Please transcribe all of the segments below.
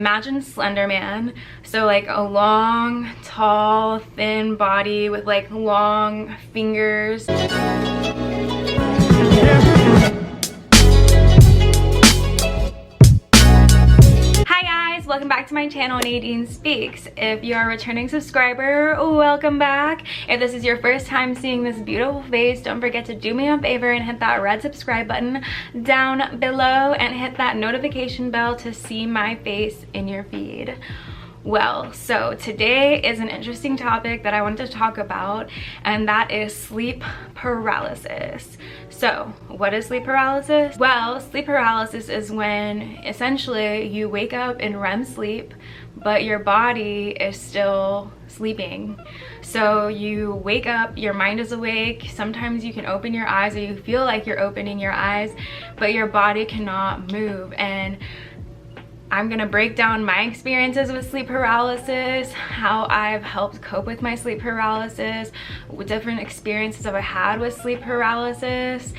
Imagine Slender Man, so like a long, tall, thin body with like long fingers. Welcome back to my channel, Nadine Speaks. If you're a returning subscriber, welcome back. If this is your first time seeing this beautiful face, don't forget to do me a favor and hit that red subscribe button down below and hit that notification bell to see my face in your feed. Well, so today is an interesting topic that I wanted to talk about, and that is sleep paralysis. So what is sleep paralysis? Well, sleep paralysis is when essentially you wake up in REM sleep, but your body is still sleeping. So you wake up, your mind is awake, sometimes you can open your eyes, or you feel like you're opening your eyes, but your body cannot move. And I'm gonna break down my experiences with sleep paralysis, how I've helped cope with my sleep paralysis, what different experiences I've had with sleep paralysis,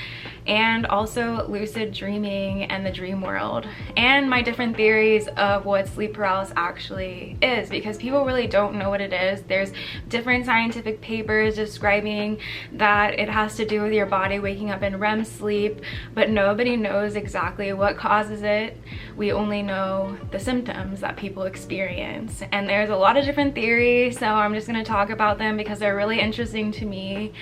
and also lucid dreaming and the dream world, and my different theories of what sleep paralysis actually is, because people really don't know what it is. There's different scientific papers describing that it has to do with your body waking up in REM sleep, but nobody knows exactly what causes it. We only know the symptoms that people experience, and there's a lot of different theories, so I'm just going to talk about them because they're really interesting to me,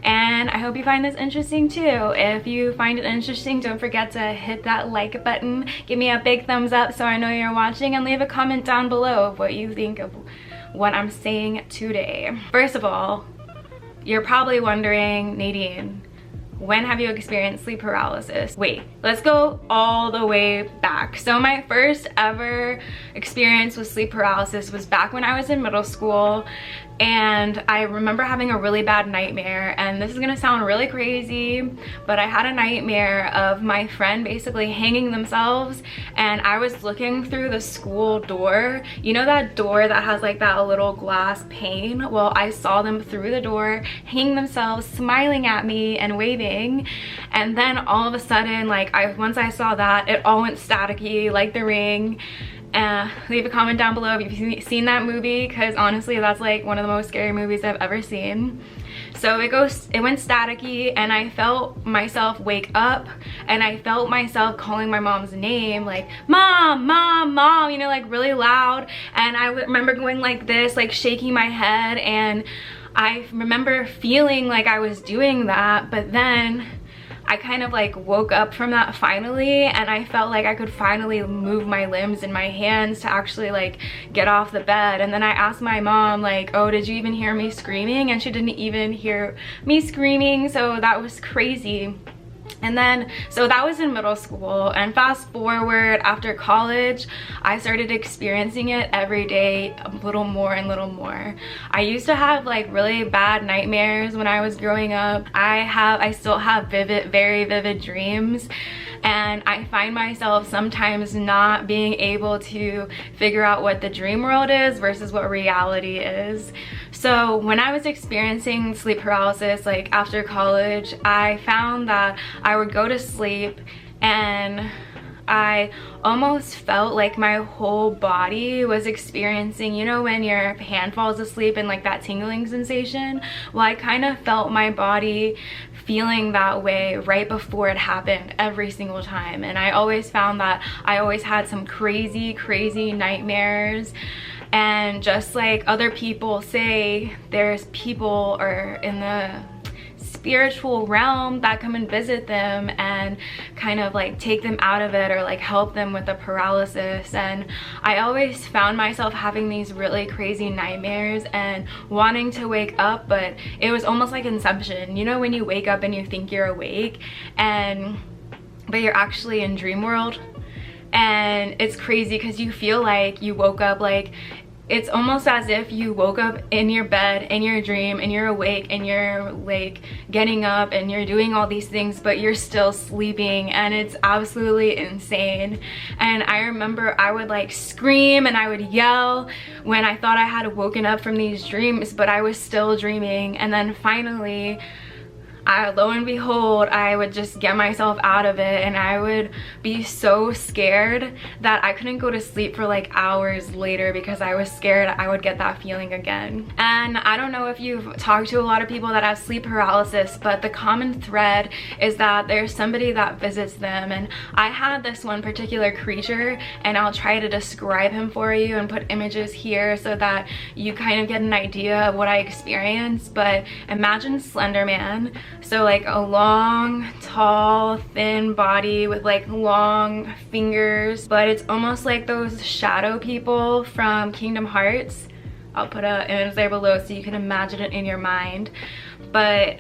and I hope you find this interesting too. If you find it interesting, don't forget to hit that like button, give me a big thumbs up so I know you're watching, and leave a comment down below of what you think of what I'm saying today. First of all, you're probably wondering, Nadine, when have you experienced sleep paralysis? Wait, let's go all the way back. So my first ever experience with sleep paralysis was back when I was in middle school, and I remember having a really bad nightmare, and this is gonna sound really crazy, but I had a nightmare of my friend basically hanging themselves, and I was looking through the school door. You know that door that has like that little glass pane? Well, I saw them through the door, hanging themselves, smiling at me and waving, and then all of a sudden, like once I saw that, it all went staticky like The Ring. Leave a comment down below if you've seen that movie, because honestly that's like one of the most scary movies I've ever seen. So it went staticky, and I felt myself wake up, and I felt myself calling my mom's name, like mom, mom, mom, you know, like really loud. And I remember going like this, like shaking my head, and I remember feeling like I was doing that, but then I kind of like woke up from that finally, and I felt like I could finally move my limbs and my hands to actually like get off the bed. And then I asked my mom, like, oh, did you even hear me screaming? And she didn't even hear me screaming, so that was crazy. And then, so that was in middle school, and fast forward after college, I started experiencing it every day, a little more and little more. I used to have like really bad nightmares when I was growing up. I still have very vivid dreams, and I find myself sometimes not being able to figure out what the dream world is versus what reality is. So when I was experiencing sleep paralysis, like after college, I found that I would go to sleep and I almost felt like my whole body was experiencing, you know, when your hand falls asleep and like that tingling sensation? Well, I kind of felt my body feeling that way right before it happened every single time. And I always found that I always had some crazy nightmares. And just like other people say, there's people or in the spiritual realm that come and visit them and kind of like take them out of it or like help them with the paralysis. And I always found myself having these really crazy nightmares and wanting to wake up, but it was almost like Inception. You know, when you wake up and you think you're awake, but you're actually in dream world. And it's crazy because you feel like you woke up, like it's almost as if you woke up in your bed in your dream and you're awake and you're like getting up and you're doing all these things, but you're still sleeping, and it's absolutely insane. And I remember I would like scream and I would yell when I thought I had woken up from these dreams, but I was still dreaming. And then finally lo and behold, I would just get myself out of it, and I would be so scared that I couldn't go to sleep for like hours later because I was scared I would get that feeling again. And I don't know if you've talked to a lot of people that have sleep paralysis, but the common thread is that there's somebody that visits them. And I had this one particular creature, and I'll try to describe him for you and put images here so that you kind of get an idea of what I experienced. But imagine Slender Man, so like a long, tall, thin body with like long fingers, but it's almost like those shadow people from Kingdom Hearts. I'll put an image there below so you can imagine it in your mind. But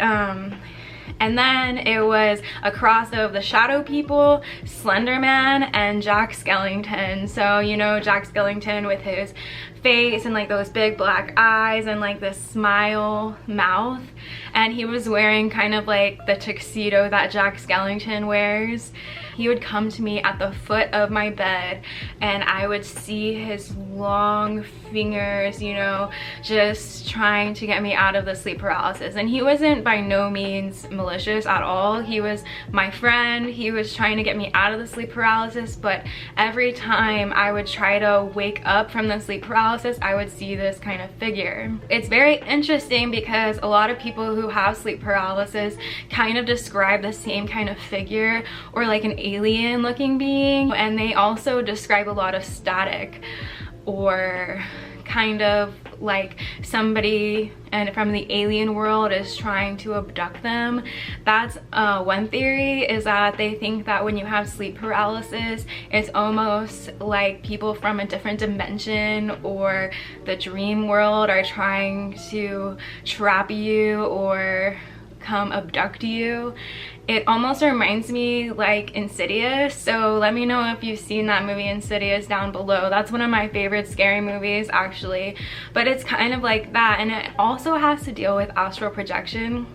and then it was a cross of the shadow people, Slender Man, and Jack Skellington. So you know Jack Skellington with his face and like those big black eyes and like this smile mouth, and he was wearing kind of like the tuxedo that Jack Skellington wears. He would come to me at the foot of my bed, and I would see his long fingers, you know, just trying to get me out of the sleep paralysis. And he wasn't by no means malicious at all. He was my friend. He was trying to get me out of the sleep paralysis, but every time I would try to wake up from the sleep paralysis, I would see this kind of figure. It's very interesting because a lot of people who have sleep paralysis kind of describe the same kind of figure, or like an alien looking being, and they also describe a lot of static, or kind of like somebody and from the alien world is trying to abduct them. That's one theory, is that they think that when you have sleep paralysis, it's almost like people from a different dimension or the dream world are trying to trap you or come abduct you. It almost reminds me like Insidious, so let me know if you've seen that movie Insidious down below. That's one of my favorite scary movies actually, but it's kind of like that, and it also has to deal with astral projection.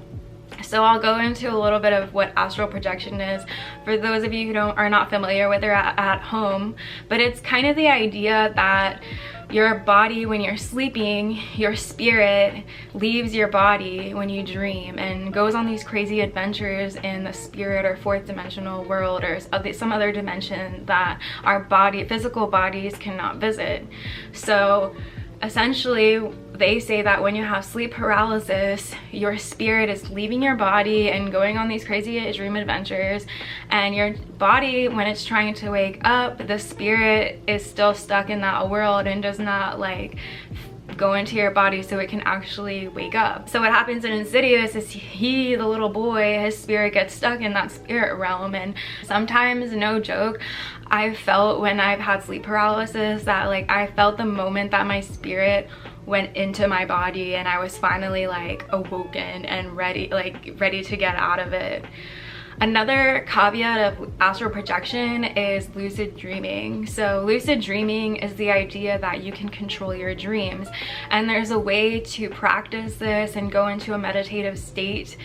So I'll go into a little bit of what astral projection is for those of you who are not familiar with it at home. But it's kind of the idea that your body, when you're sleeping, your spirit leaves your body when you dream and goes on these crazy adventures in the spirit or fourth dimensional world, or some other dimension that our physical bodies cannot visit. So essentially, they say that when you have sleep paralysis, your spirit is leaving your body and going on these crazy dream adventures, and your body, when it's trying to wake up, the spirit is still stuck in that world and does not like go into your body so it can actually wake up. So what happens in Insidious is the little boy, his spirit gets stuck in that spirit realm. And sometimes, no joke, I've felt when I've had sleep paralysis that like I felt the moment that my spirit went into my body and I was finally like awoken and ready to get out of it. Another caveat of astral projection is lucid dreaming. So lucid dreaming is the idea that you can control your dreams, and there's a way to practice this and go into a meditative state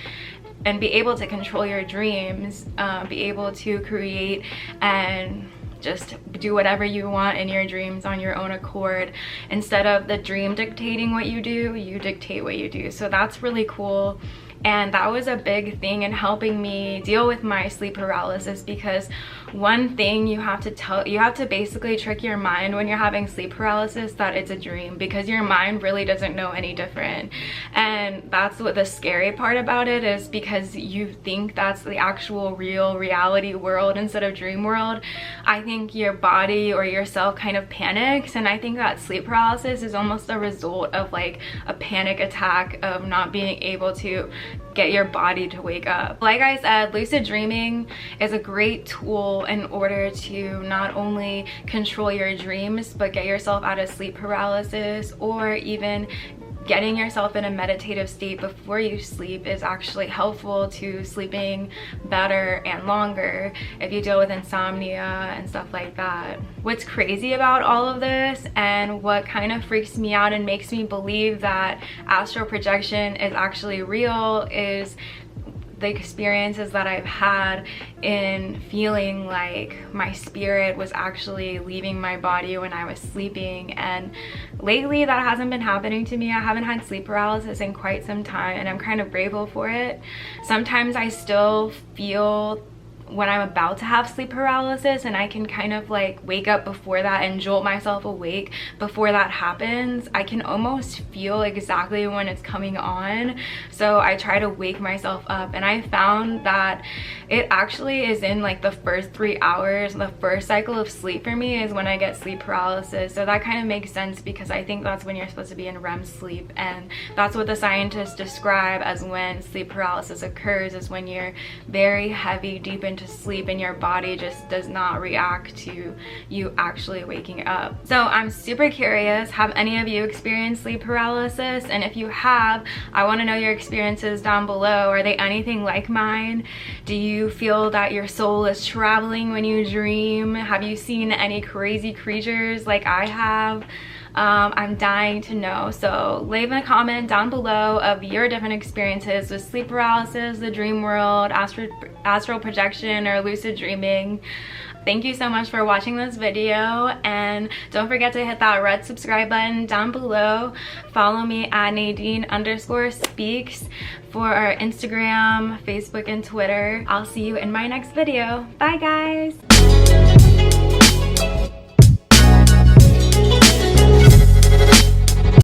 and be able to control your dreams, be able to create and just do whatever you want in your dreams on your own accord. Instead of the dream dictating what you do, you dictate what you do. So that's really cool. And that was a big thing in helping me deal with my sleep paralysis, because one thing you have to basically trick your mind when you're having sleep paralysis that it's a dream, because your mind really doesn't know any different. And that's what the scary part about it is, because you think that's the actual real reality world instead of dream world. I think your body or yourself kind of panics, and I think that sleep paralysis is almost a result of like a panic attack of not being able to get your body to wake up. Like I said, lucid dreaming is a great tool in order to not only control your dreams but get yourself out of sleep paralysis, or even getting yourself in a meditative state before you sleep is actually helpful to sleeping better and longer if you deal with insomnia and stuff like that. What's crazy about all of this, and what kind of freaks me out and makes me believe that astral projection is actually real, is the experiences that I've had in feeling like my spirit was actually leaving my body when I was sleeping. And lately that hasn't been happening to me. I haven't had sleep paralysis in quite some time, and I'm kind of grateful for it. Sometimes I still feel when I'm about to have sleep paralysis, and I can kind of like wake up before that and jolt myself awake before that happens. I can almost feel exactly when it's coming on, so I try to wake myself up. And I found that it actually is in like the first 3 hours. The first cycle of sleep for me is when I get sleep paralysis, so that kind of makes sense because I think that's when you're supposed to be in REM sleep, and that's what the scientists describe as when sleep paralysis occurs, is when you're very heavy deep into sleep and your body just does not react to you actually waking up. So I'm super curious, have any of you experienced sleep paralysis? And if you have, I want to know your experiences down below. Are they anything like mine? Do you feel that your soul is traveling when you dream? Have you seen any crazy creatures like I have? I'm dying to know, so leave a comment down below of your different experiences with sleep paralysis, the dream world, astral projection, or lucid dreaming. Thank you so much for watching this video, and don't forget to hit that red subscribe button down below. Follow me at NadineSpeaks for our Instagram, Facebook, and Twitter. I'll see you in my next video. Bye guys!